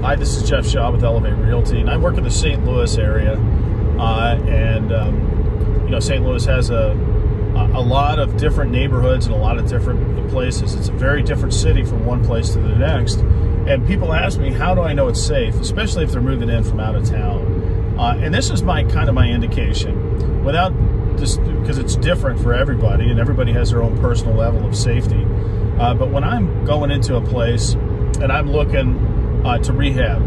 Hi, this is Jeff Shaw with Elevate Realty, and I work in the St. Louis area. St. Louis has a lot of different neighborhoods and a lot of different places. It's a very different city from one place to the next. And people ask me, how do I know it's safe, especially if they're moving in from out of town? And this is my indication, without this, because it's different for everybody, and everybody has their own personal level of safety. But when I'm going into a place and I'm looking to rehab,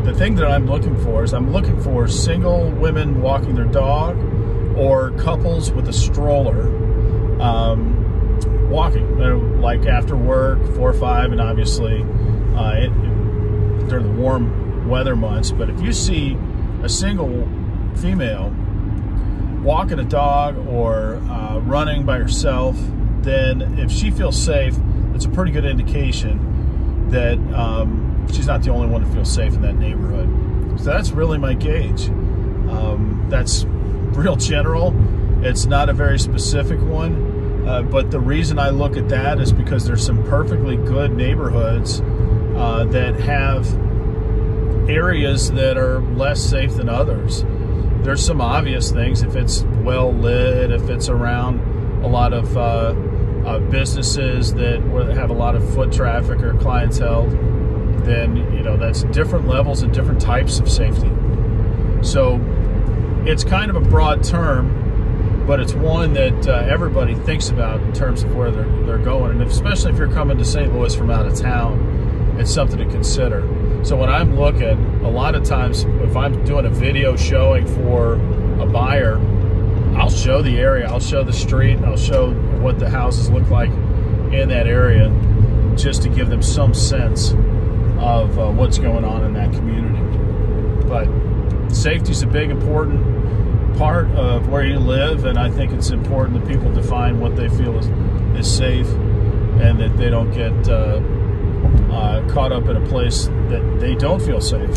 the thing that I'm looking for is I'm looking for single women walking their dog or couples with a stroller walking, like after work, 4 or 5, and obviously during the warm weather months. But if you see a single female walking a dog or running by herself, then if she feels safe, it's a pretty good indication that she's not the only one who feels safe in that neighborhood. So that's really my gauge. That's real general. It's not a very specific one, but the reason I look at that is because there's some perfectly good neighborhoods that have areas that are less safe than others. There's some obvious things. If it's well lit, if it's around a lot of businesses that have a lot of foot traffic or clientele, then that's different levels and different types of safety. So it's kind of a broad term, but it's one that everybody thinks about in terms of where they're going, and especially if you're coming to St. Louis from out of town, it's something to consider. So when I'm looking, a lot of times if I'm doing a video showing for a buyer, I'll show the area, I'll show the street, I'll show what the houses look like in that area, just to give them some sense of what's going on in that community. But safety is a big, important part of where you live, and I think it's important that people define what they feel is safe, and that they don't get caught up in a place that they don't feel safe.